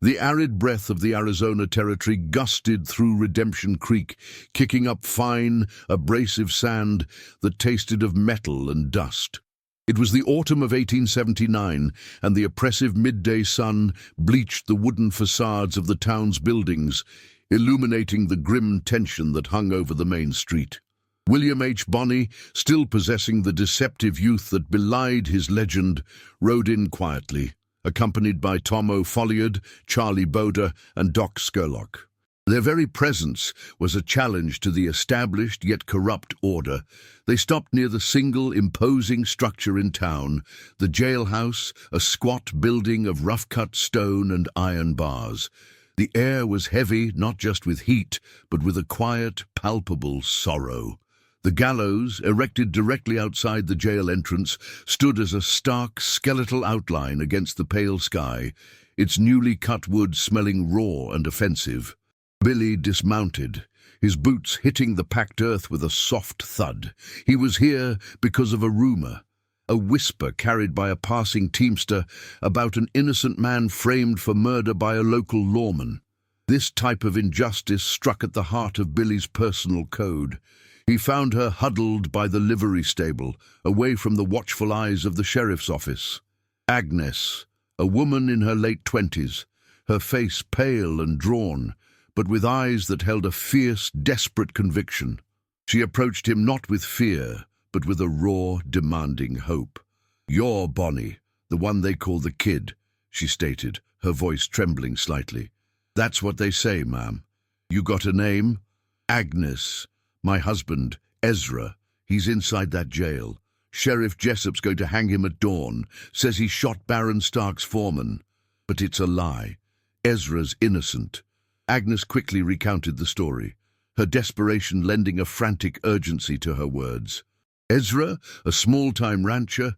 The arid breath of the Arizona Territory gusted through Redemption Creek, kicking up fine, abrasive sand that tasted of metal and dust. It was the autumn of 1879, and the oppressive midday sun bleached the wooden facades of the town's buildings, illuminating the grim tension that hung over the main street. William H. Bonney, still possessing the deceptive youth that belied his legend, rode in quietly, accompanied by Tom O'Folliard, Charlie Boda, and Doc Scurlock. Their very presence was a challenge to the established yet corrupt order. They stopped near the single imposing structure in town, the jailhouse, a squat building of rough-cut stone and iron bars. The air was heavy not just with heat, but with a quiet, palpable sorrow. The gallows, erected directly outside the jail entrance, stood as a stark, skeletal outline against the pale sky, its newly cut wood smelling raw and offensive. Billy dismounted, his boots hitting the packed earth with a soft thud. He was here because of a rumor, a whisper carried by a passing teamster about an innocent man framed for murder by a local lawman. This type of injustice struck at the heart of Billy's personal code. He found her huddled by the livery stable, away from the watchful eyes of the sheriff's office. Agnes, a woman in her late 20s, her face pale and drawn, but with eyes that held a fierce, desperate conviction. She approached him not with fear, but with a raw, demanding hope. "You're Bonnie, the one they call the Kid," she stated, her voice trembling slightly. "That's what they say, ma'am. You got a name?" "Agnes. My husband, Ezra. He's inside that jail. Sheriff Jessup's going to hang him at dawn. Says he shot Baron Stark's foreman. But it's a lie. Ezra's innocent." Agnes quickly recounted the story, her desperation lending a frantic urgency to her words. Ezra, a small-time rancher,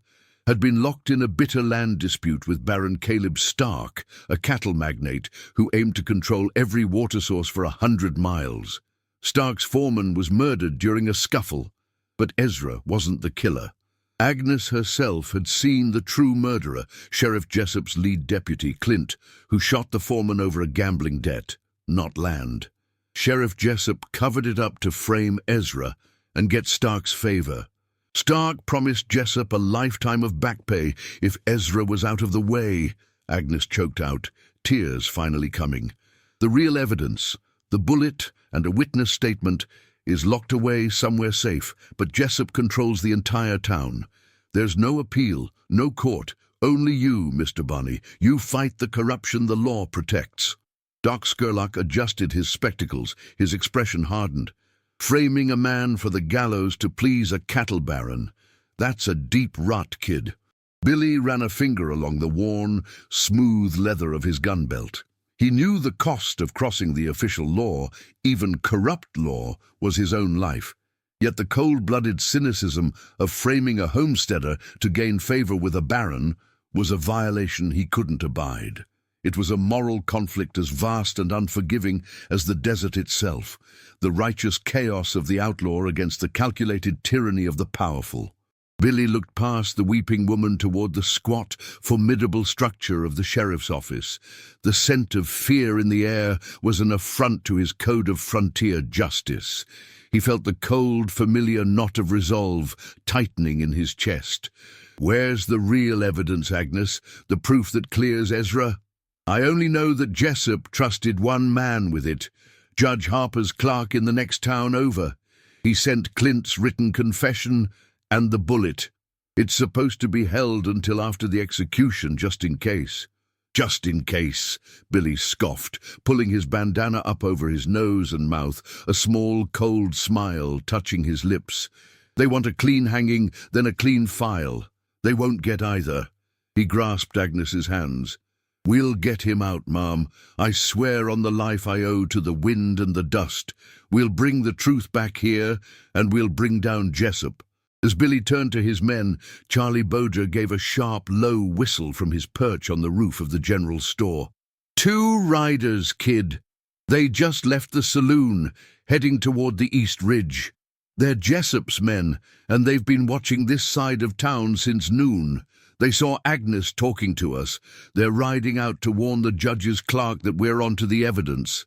had been locked in a bitter land dispute with Baron Caleb Stark, a cattle magnate who aimed to control every water source for 100 miles. Stark's foreman was murdered during a scuffle, but Ezra wasn't the killer. Agnes herself had seen the true murderer, Sheriff Jessup's lead deputy, Clint, who shot the foreman over a gambling debt, not land. Sheriff Jessup covered it up to frame Ezra and get Stark's favor. Stark promised Jessup a lifetime of back pay if Ezra was out of the way, Agnes choked out, tears finally coming. The real evidence, the bullet and a witness statement, is locked away somewhere safe, but Jessup controls the entire town. There's no appeal, no court, only you, Mr. Bonney. You fight the corruption the law protects. Doc Scurlock adjusted his spectacles, his expression hardened. Framing a man for the gallows to please a cattle baron. That's a deep rut, kid. Billy ran a finger along the worn, smooth leather of his gun belt. He knew the cost of crossing the official law, even corrupt law, was his own life. Yet the cold-blooded cynicism of framing a homesteader to gain favor with a baron was a violation he couldn't abide. It was a moral conflict as vast and unforgiving as the desert itself, the righteous chaos of the outlaw against the calculated tyranny of the powerful. Billy looked past the weeping woman toward the squat, formidable structure of the sheriff's office. The scent of fear in the air was an affront to his code of frontier justice. He felt the cold, familiar knot of resolve tightening in his chest. "Where's the real evidence, Agnes? The proof that clears Ezra?" "I only know that Jessup trusted one man with it, Judge Harper's clerk in the next town over. He sent Clint's written confession and the bullet. It's supposed to be held until after the execution, just in case." "Just in case," Billy scoffed, pulling his bandana up over his nose and mouth, a small, cold smile touching his lips. "They want a clean hanging, then a clean file. They won't get either." He grasped Agnes's hands. "We'll get him out, Ma'am. I swear on the life I owe to the wind and the dust. We'll bring the truth back here, and we'll bring down Jessup." As Billy turned to his men, Charlie Boda gave a sharp, low whistle from his perch on the roof of the general store. "2 riders, kid. They just left the saloon, heading toward the East Ridge. They're Jessup's men, and they've been watching this side of town since noon. They saw Agnes talking to us. They're riding out to warn the judge's clerk that we're onto the evidence."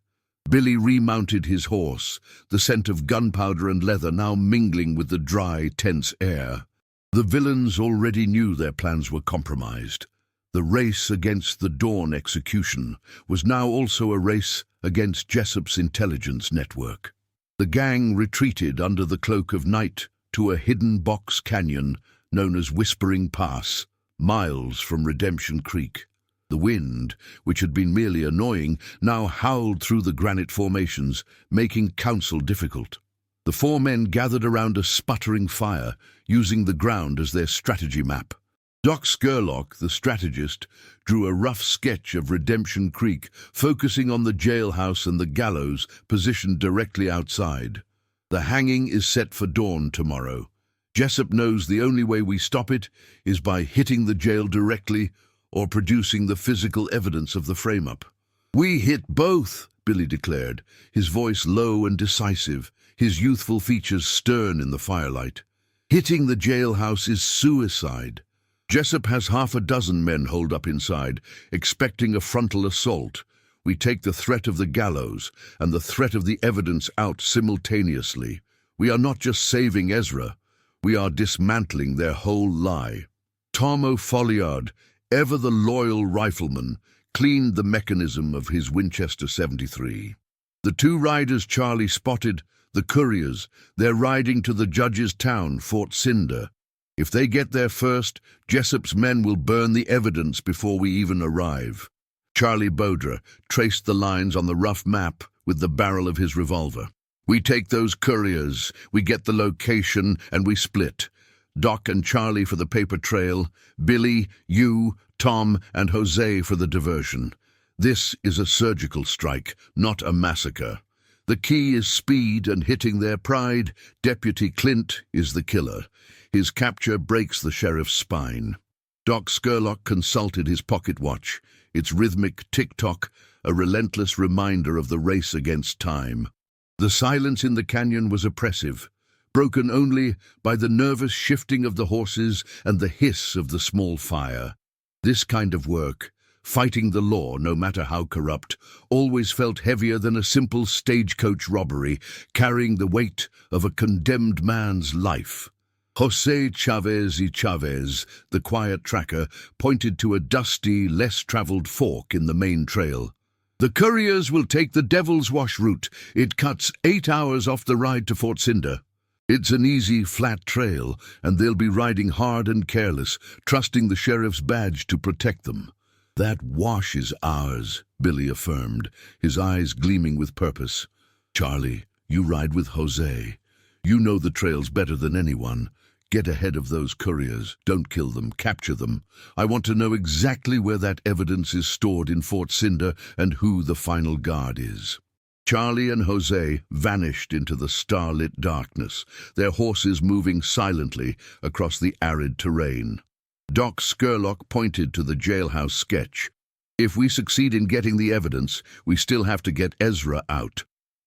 Billy remounted his horse, the scent of gunpowder and leather now mingling with the dry, tense air. The villains already knew their plans were compromised. The race against the Dawn execution was now also a race against Jessup's intelligence network. The gang retreated under the cloak of night to a hidden box canyon known as Whispering Pass, miles from Redemption Creek. The wind, which had been merely annoying, now howled through the granite formations, making counsel difficult. The four men gathered around a sputtering fire, using the ground as their strategy map. Doc Scurlock, the strategist, drew a rough sketch of Redemption Creek, focusing on the jailhouse and the gallows positioned directly outside. The hanging is set for dawn tomorrow. Jessup knows the only way we stop it is by hitting the jail directly or producing the physical evidence of the frame-up. "We hit both," Billy declared, his voice low and decisive, his youthful features stern in the firelight. "Hitting the jailhouse is suicide. Jessup has half a dozen men holed up inside, expecting a frontal assault. We take the threat of the gallows and the threat of the evidence out simultaneously. We are not just saving Ezra, we are dismantling their whole lie." Tom O'Folliard, ever the loyal rifleman, cleaned the mechanism of his Winchester 73. The two riders Charlie spotted, the couriers, they're riding to the judge's town, Fort Cinder. If they get there first, Jessup's men will burn the evidence before we even arrive. Charlie Bodra traced the lines on the rough map with the barrel of his revolver. "We take those couriers, we get the location, and we split. Doc and Charlie for the paper trail, Billy, you, Tom, and Jose for the diversion. This is a surgical strike, not a massacre. The key is speed and hitting their pride. Deputy Clint is the killer. His capture breaks the sheriff's spine." Doc Scurlock consulted his pocket watch, its rhythmic tick-tock, a relentless reminder of the race against time. The silence in the canyon was oppressive, broken only by the nervous shifting of the horses and the hiss of the small fire. This kind of work, fighting the law no matter how corrupt, always felt heavier than a simple stagecoach robbery, carrying the weight of a condemned man's life. Jose Chavez y Chavez, the quiet tracker, pointed to a dusty, less-traveled fork in the main trail. "The couriers will take the Devil's Wash route. It cuts 8 hours off the ride to Fort Cinder. It's an easy, flat trail, and they'll be riding hard and careless, trusting the sheriff's badge to protect them." "That wash is ours," Billy affirmed, his eyes gleaming with purpose. "Charlie, you ride with Jose. You know the trails better than anyone. Get ahead of those couriers. Don't kill them, capture them. I want to know exactly where that evidence is stored in Fort Cinder and who the final guard is." Charlie and Jose vanished into the starlit darkness, their horses moving silently across the arid terrain. Doc Scurlock pointed to the jailhouse sketch. "If we succeed in getting the evidence, we still have to get Ezra out.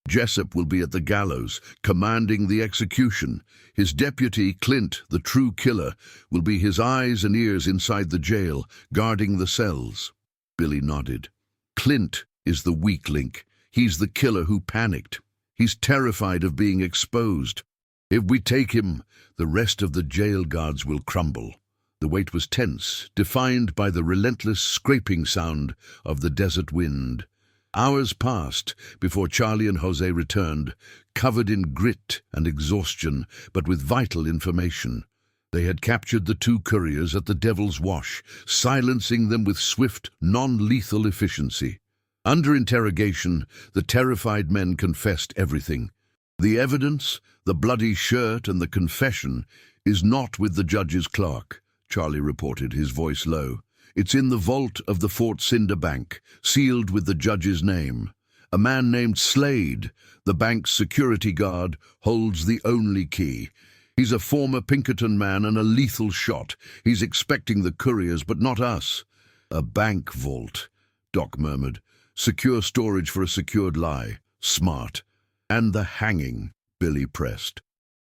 Jessup will be at the gallows, commanding the execution. His deputy, Clint, the true killer, will be his eyes and ears inside the jail, guarding the cells." Billy nodded. "Clint is the weak link. He's the killer who panicked. He's terrified of being exposed. If we take him, the rest of the jail guards will crumble." The wait was tense, defined by the relentless scraping sound of the desert wind. Hours passed before Charlie and Jose returned, covered in grit and exhaustion, but with vital information. They had captured the two couriers at the Devil's Wash, silencing them with swift, non-lethal efficiency. Under interrogation, the terrified men confessed everything. "The evidence, the bloody shirt and the confession, is not with the judge's clerk," Charlie reported, his voice low. "It's in the vault of the Fort Cinder Bank, sealed with the judge's name. A man named Slade, the bank's security guard, holds the only key. He's a former Pinkerton man and a lethal shot. He's expecting the couriers, but not us." "A bank vault," Doc murmured. "Secure storage for a secured lie. Smart." "And the hanging," Billy pressed.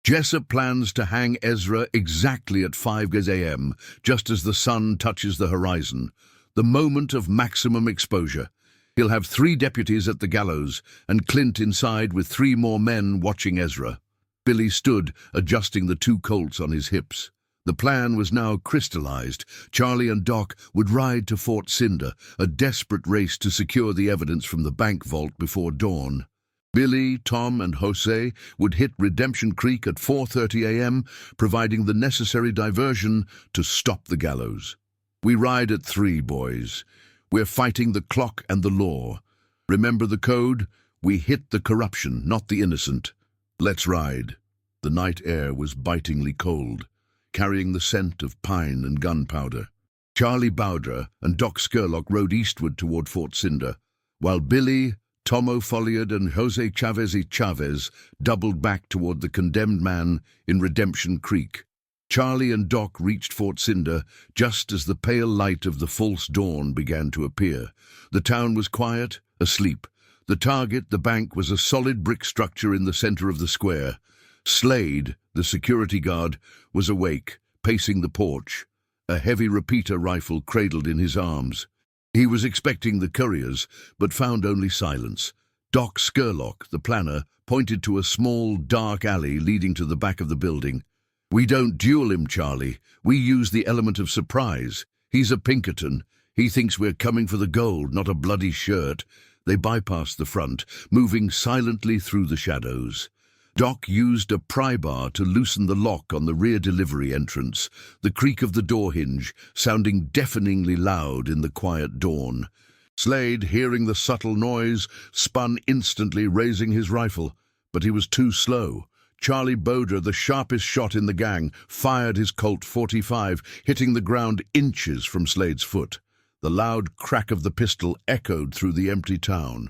Jessup plans to hang Ezra exactly at 5 a.m., just as the sun touches the horizon, the moment of maximum exposure. He'll have 3 deputies at the gallows, and Clint inside with 3 more men watching Ezra. Billy stood, adjusting the 2 Colts on his hips. The plan was now crystallized. Charlie and Doc would ride to Fort Cinder, a desperate race to secure the evidence from the bank vault before dawn. Billy, Tom, and Jose would hit Redemption Creek at 4:30 a.m., providing the necessary diversion to stop the gallows. We ride at 3, boys. We're fighting the clock and the law. Remember the code? We hit the corruption, not the innocent. Let's ride. The night air was bitingly cold, carrying the scent of pine and gunpowder. Charlie Bowdre and Doc Scurlock rode eastward toward Fort Cinder, while Billy, Tomo Folliard, and Jose Chavez doubled back toward the condemned man in Redemption Creek. Charlie and Doc reached Fort Cinder just as the pale light of the false dawn began to appear. The town was quiet, asleep. The target, the bank, was a solid brick structure in the center of the square. Slade, the security guard, was awake, pacing the porch, a heavy repeater rifle cradled in his arms. He was expecting the couriers, but found only silence. Doc Scurlock, the planner, pointed to a small, dark alley leading to the back of the building. "We don't duel him, Charlie. We use the element of surprise. He's a Pinkerton. He thinks we're coming for the gold, not a bloody shirt." They bypassed the front, moving silently through the shadows. Doc used a pry bar to loosen the lock on the rear delivery entrance, the creak of the door hinge sounding deafeningly loud in the quiet dawn. Slade, hearing the subtle noise, spun instantly, raising his rifle, but he was too slow. Charlie Bowdre, the sharpest shot in the gang, fired his Colt .45, hitting the ground inches from Slade's foot. The loud crack of the pistol echoed through the empty town.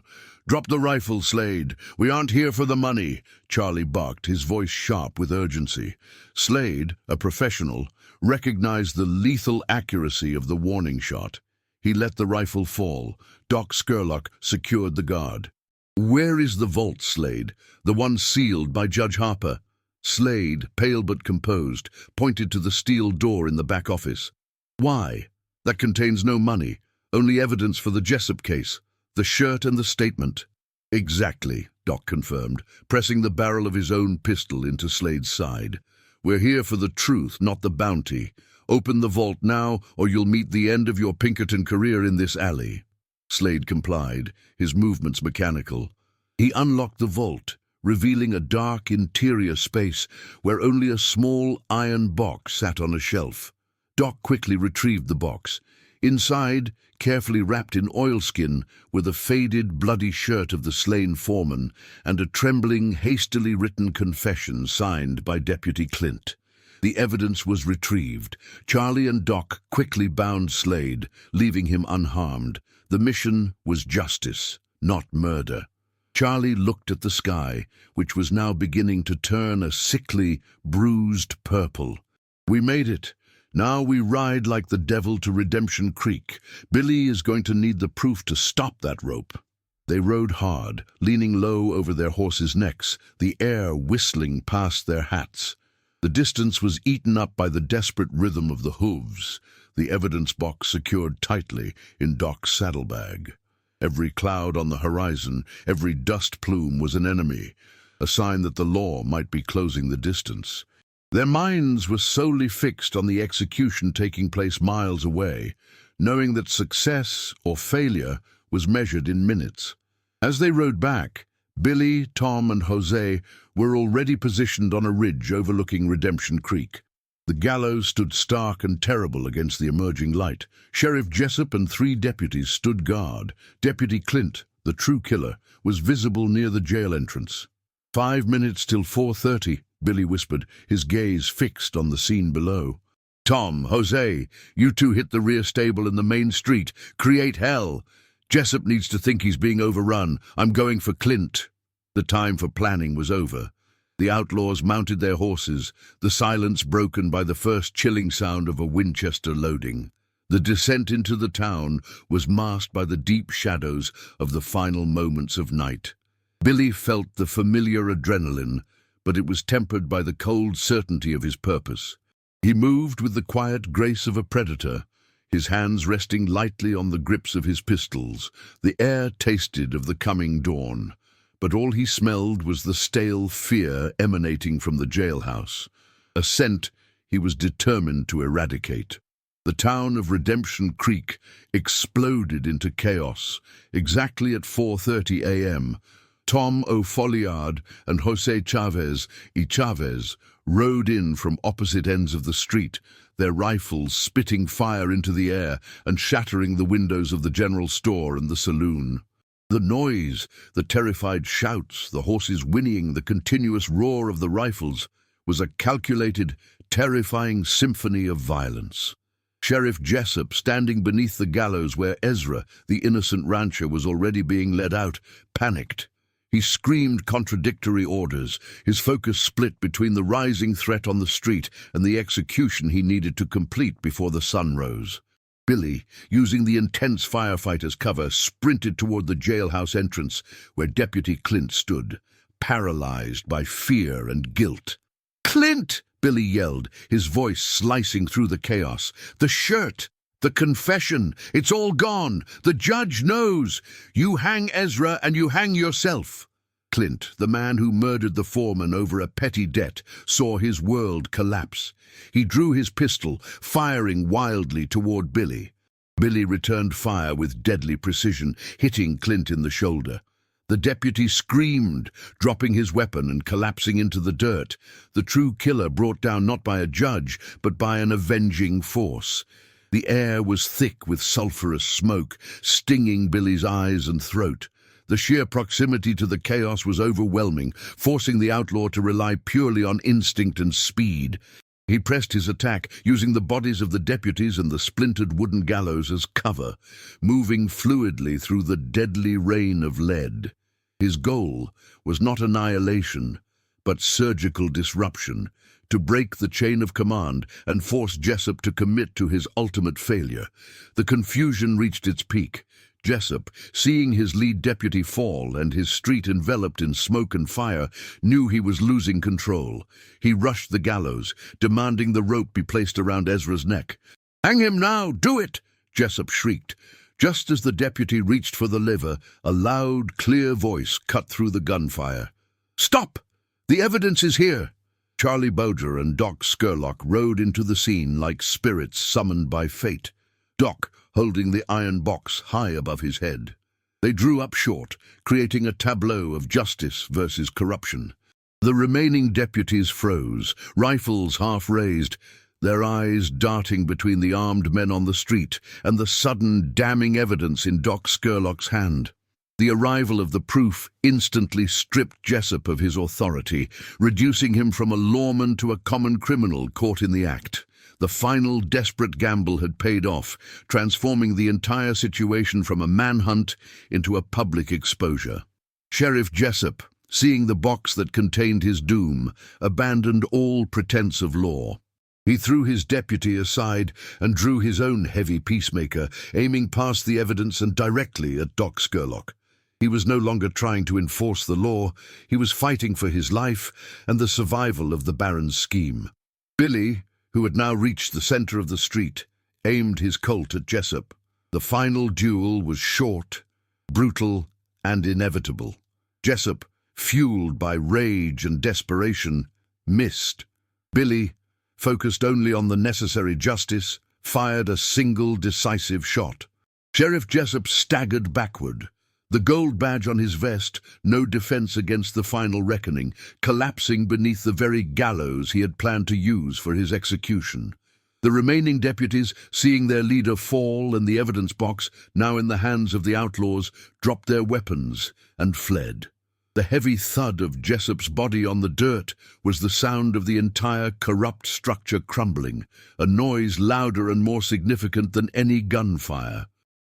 "Drop the rifle, Slade. We aren't here for the money," Charlie barked, his voice sharp with urgency. Slade, a professional, recognized the lethal accuracy of the warning shot. He let the rifle fall. Doc Scurlock secured the guard. "Where is the vault, Slade? The one sealed by Judge Harper?" Slade, pale but composed, pointed to the steel door in the back office. "Why? That contains no money, only evidence for the Jessup case, the shirt and the statement." "Exactly," Doc confirmed, pressing the barrel of his own pistol into Slade's side. "We're here for the truth, not the bounty. Open the vault now, or you'll meet the end of your Pinkerton career in this alley." Slade complied, his movements mechanical. He unlocked the vault, revealing a dark interior space where only a small iron box sat on a shelf. Doc quickly retrieved the box. Inside, carefully wrapped in oilskin, were the faded, bloody shirt of the slain foreman and a trembling, hastily written confession signed by Deputy Clint. The evidence was retrieved. Charlie and Doc quickly bound Slade, leaving him unharmed. The mission was justice, not murder. Charlie looked at the sky, which was now beginning to turn a sickly, bruised purple. "We made it. Now we ride like the devil to Redemption Creek. Billy is going to need the proof to stop that rope." They rode hard, leaning low over their horses' necks, the air whistling past their hats. The distance was eaten up by the desperate rhythm of the hooves, the evidence box secured tightly in Doc's saddlebag. Every cloud on the horizon, every dust plume was an enemy, a sign that the law might be closing the distance. Their minds were solely fixed on the execution taking place miles away, knowing that success or failure was measured in minutes. As they rode back, Billy, Tom, and Jose were already positioned on a ridge overlooking Redemption Creek. The gallows stood stark and terrible against the emerging light. Sheriff Jessup and 3 deputies stood guard. Deputy Clint, the true killer, was visible near the jail entrance. 5 minutes till 4:30, Billy whispered, his gaze fixed on the scene below. "Tom, Jose, you 2 hit the rear stable in the main street. Create hell. Jessup needs to think he's being overrun. I'm going for Clint." The time for planning was over. The outlaws mounted their horses, the silence broken by the first chilling sound of a Winchester loading. The descent into the town was masked by the deep shadows of the final moments of night. Billy felt the familiar adrenaline, but it was tempered by the cold certainty of his purpose. He moved with the quiet grace of a predator, his hands resting lightly on the grips of his pistols. The air tasted of the coming dawn, but all he smelled was the stale fear emanating from the jailhouse, a scent he was determined to eradicate. The town of Redemption Creek exploded into chaos. Exactly at 4:30 a.m., Tom O'Folliard and Jose Chavez rode in from opposite ends of the street, their rifles spitting fire into the air and shattering the windows of the general store and the saloon. The noise, the terrified shouts, the horses whinnying, the continuous roar of the rifles was a calculated, terrifying symphony of violence. Sheriff Jessup, standing beneath the gallows where Ezra, the innocent rancher, was already being led out, panicked. He screamed contradictory orders, his focus split between the rising threat on the street and the execution he needed to complete before the sun rose. Billy, using the intense firefighters' cover, sprinted toward the jailhouse entrance where Deputy Clint stood, paralyzed by fear and guilt. "Clint!" Billy yelled, his voice slicing through the chaos. "The shirt! The confession! It's all gone! The judge knows! You hang Ezra and you hang yourself!" Clint, the man who murdered the foreman over a petty debt, saw his world collapse. He drew his pistol, firing wildly toward Billy. Billy returned fire with deadly precision, hitting Clint in the shoulder. The deputy screamed, dropping his weapon and collapsing into the dirt, the true killer brought down not by a judge, but by an avenging force. The air was thick with sulphurous smoke, stinging Billy's eyes and throat. The sheer proximity to the chaos was overwhelming, forcing the outlaw to rely purely on instinct and speed. He pressed his attack, using the bodies of the deputies and the splintered wooden gallows as cover, moving fluidly through the deadly rain of lead. His goal was not annihilation, but surgical disruption, to break the chain of command and force Jessup to commit to his ultimate failure. The confusion reached its peak. Jessup, seeing his lead deputy fall and his street enveloped in smoke and fire, knew he was losing control. He rushed the gallows, demanding the rope be placed around Ezra's neck. "Hang him now! Do it!" Jessup shrieked. Just as the deputy reached for the lever, a loud, clear voice cut through the gunfire. "Stop! The evidence is here!" Charlie Bowdre and Doc Scurlock rode into the scene like spirits summoned by fate, Doc holding the iron box high above his head. They drew up short, creating a tableau of justice versus corruption. The remaining deputies froze, rifles half raised, their eyes darting between the armed men on the street and the sudden damning evidence in Doc Scurlock's hand. The arrival of the proof instantly stripped Jessup of his authority, reducing him from a lawman to a common criminal caught in the act. The final desperate gamble had paid off, transforming the entire situation from a manhunt into a public exposure. Sheriff Jessup, seeing the box that contained his doom, abandoned all pretense of law. He threw his deputy aside and drew his own heavy peacemaker, aiming past the evidence and directly at Doc Scurlock. He was no longer trying to enforce the law, he was fighting for his life and the survival of the Baron's scheme. Billy, who had now reached the center of the street, aimed his Colt at Jessup. The final duel was short, brutal, and inevitable. Jessup, fueled by rage and desperation, missed. Billy, focused only on the necessary justice, fired a single decisive shot. Sheriff Jessup staggered backward, the gold badge on his vest, no defense against the final reckoning, collapsing beneath the very gallows he had planned to use for his execution. The remaining deputies, seeing their leader fall and the evidence box now in the hands of the outlaws, dropped their weapons and fled. The heavy thud of Jessup's body on the dirt was the sound of the entire corrupt structure crumbling, a noise louder and more significant than any gunfire.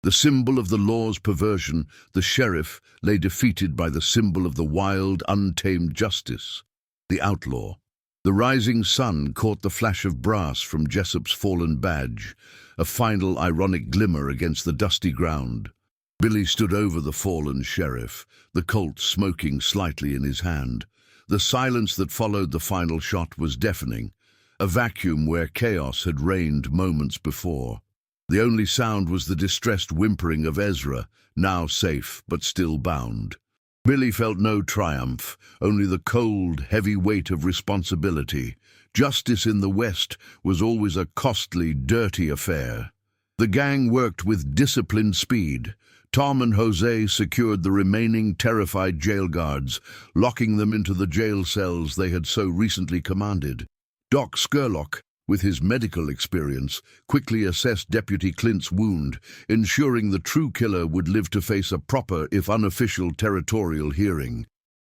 The symbol of the law's perversion, the sheriff, lay defeated by the symbol of the wild, untamed justice, the outlaw. The rising sun caught the flash of brass from Jessup's fallen badge, a final ironic glimmer against the dusty ground. Billy stood over the fallen sheriff, the Colt smoking slightly in his hand. The silence that followed the final shot was deafening, a vacuum where chaos had reigned moments before. The only sound was the distressed whimpering of Ezra, now safe but still bound. Billy felt no triumph, only the cold, heavy weight of responsibility. Justice in the West was always a costly, dirty affair. The gang worked with disciplined speed. Tom and Jose secured the remaining terrified jail guards, locking them into the jail cells they had so recently commanded. Doc Scurlock, with his medical experience, quickly assessed Deputy Clint's wound, ensuring the true killer would live to face a proper, if unofficial, territorial hearing.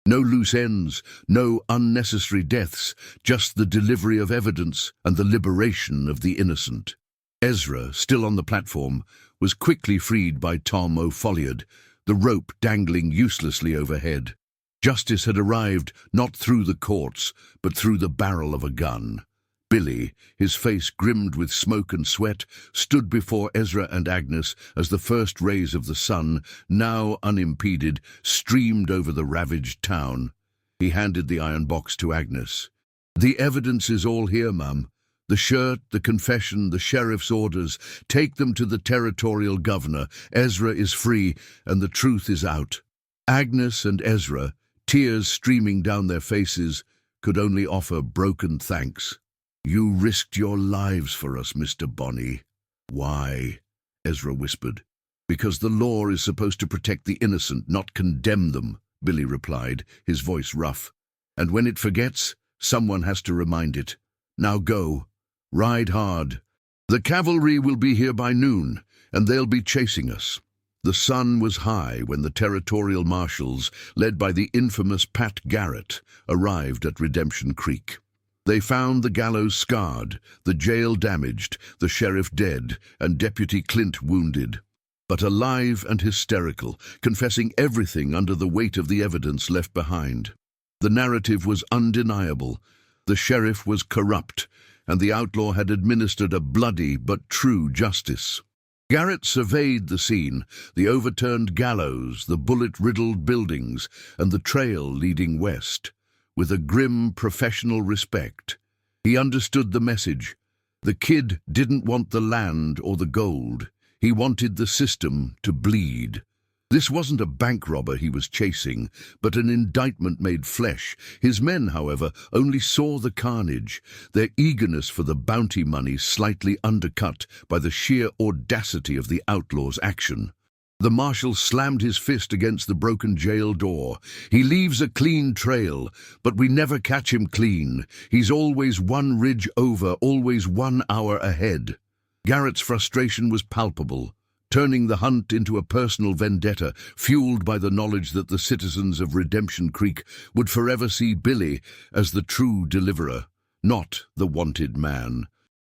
No loose ends, no unnecessary deaths, just the delivery of evidence and the liberation of the innocent. Ezra, still on the platform, was quickly freed by Tom O'Folliard, the rope dangling uselessly overhead. Justice had arrived not through the courts, but through the barrel of a gun. Billy, his face grimmed with smoke and sweat, stood before Ezra and Agnes as the first rays of the sun, now unimpeded, streamed over the ravaged town. He handed the iron box to Agnes. "The evidence is all here, Mum. The shirt, the confession, the sheriff's orders. Take them to the territorial governor. Ezra is free, and the truth is out." Agnes and Ezra, tears streaming down their faces, could only offer broken thanks. "You risked your lives for us, Mr. Bonney." "Why?" Ezra whispered. "Because the law is supposed to protect the innocent, not condemn them," Billy replied, his voice rough. "And when it forgets, someone has to remind it. Now go. Ride hard. The cavalry will be here by noon, and they'll be chasing us." The sun was high when the territorial marshals, led by the infamous Pat Garrett, arrived at Redemption Creek. They found the gallows scarred, the jail damaged, the sheriff dead, and Deputy Clint wounded. But alive and hysterical, confessing everything under the weight of the evidence left behind. The narrative was undeniable. The sheriff was corrupt, and the outlaw had administered a bloody but true justice. Garrett surveyed the scene, the overturned gallows, the bullet-riddled buildings, and the trail leading west, with a grim professional respect. He understood the message. The kid didn't want the land or the gold. He wanted the system to bleed. This wasn't a bank robber he was chasing, but an indictment made flesh. His men, however, only saw the carnage, their eagerness for the bounty money slightly undercut by the sheer audacity of the outlaw's action. The marshal slammed his fist against the broken jail door. "He leaves a clean trail, but we never catch him clean. He's always one ridge over, always 1 hour ahead." Garrett's frustration was palpable, turning the hunt into a personal vendetta, fueled by the knowledge that the citizens of Redemption Creek would forever see Billy as the true deliverer, not the wanted man.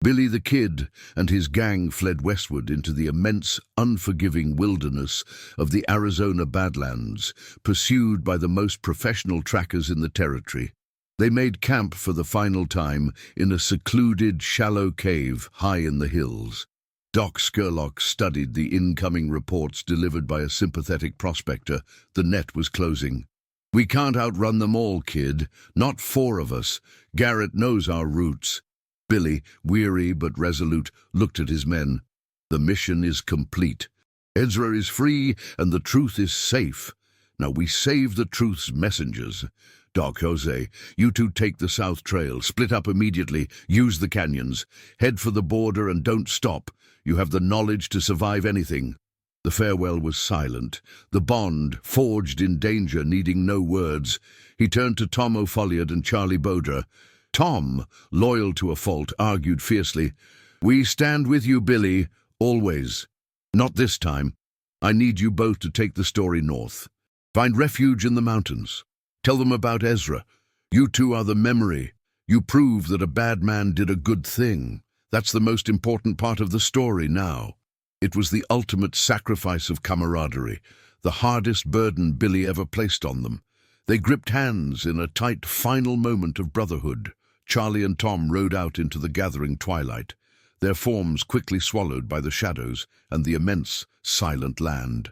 Billy the Kid and his gang fled westward into the immense, unforgiving wilderness of the Arizona Badlands, pursued by the most professional trackers in the territory. They made camp for the final time in a secluded, shallow cave high in the hills. Doc Scurlock studied the incoming reports delivered by a sympathetic prospector. The net was closing. "We can't outrun them all, kid. Not 4 of us. Garrett knows our routes." Billy, weary but resolute, looked at his men. "The mission is complete. Ezra is free and the truth is safe. Now we save the truth's messengers. Doc, Jose, you two take the south trail, split up immediately, use the canyons, head for the border and don't stop. You have the knowledge to survive anything." The farewell was silent, the bond, forged in danger, needing no words. He turned to Tom O'Folliard and Charlie Bodra. Tom, loyal to a fault, argued fiercely, "We stand with you, Billy, always. Not this time. I need you both to take the story north. Find refuge in the mountains. Tell them about Ezra. You two are the memory. You prove that a bad man did a good thing. That's the most important part of the story now." It was the ultimate sacrifice of camaraderie, the hardest burden Billy ever placed on them. They gripped hands in a tight final moment of brotherhood. Charlie and Tom rode out into the gathering twilight, their forms quickly swallowed by the shadows and the immense, silent land.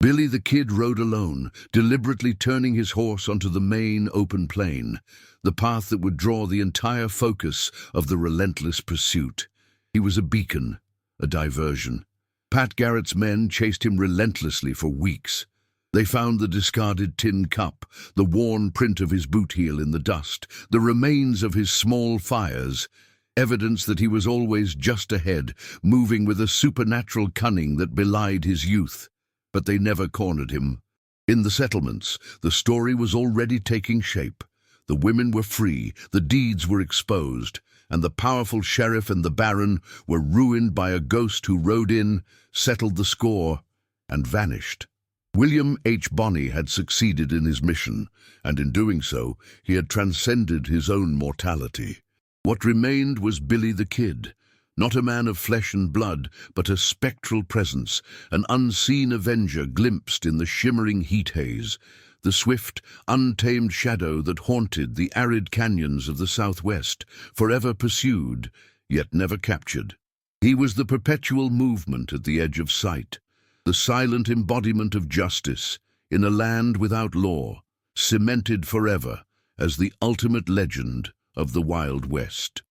Billy the Kid rode alone, deliberately turning his horse onto the main open plain, the path that would draw the entire focus of the relentless pursuit. He was a beacon, a diversion. Pat Garrett's men chased him relentlessly for weeks. They found the discarded tin cup, the worn print of his boot heel in the dust, the remains of his small fires, evidence that he was always just ahead, moving with a supernatural cunning that belied his youth. But they never cornered him. In the settlements, the story was already taking shape. The women were free, the deeds were exposed, and the powerful sheriff and the baron were ruined by a ghost who rode in, settled the score, and vanished. William H. Bonney had succeeded in his mission, and in doing so, he had transcended his own mortality. What remained was Billy the Kid, not a man of flesh and blood, but a spectral presence, an unseen avenger glimpsed in the shimmering heat haze, the swift, untamed shadow that haunted the arid canyons of the Southwest, forever pursued, yet never captured. He was the perpetual movement at the edge of sight, the silent embodiment of justice in a land without law, cemented forever as the ultimate legend of the Wild West.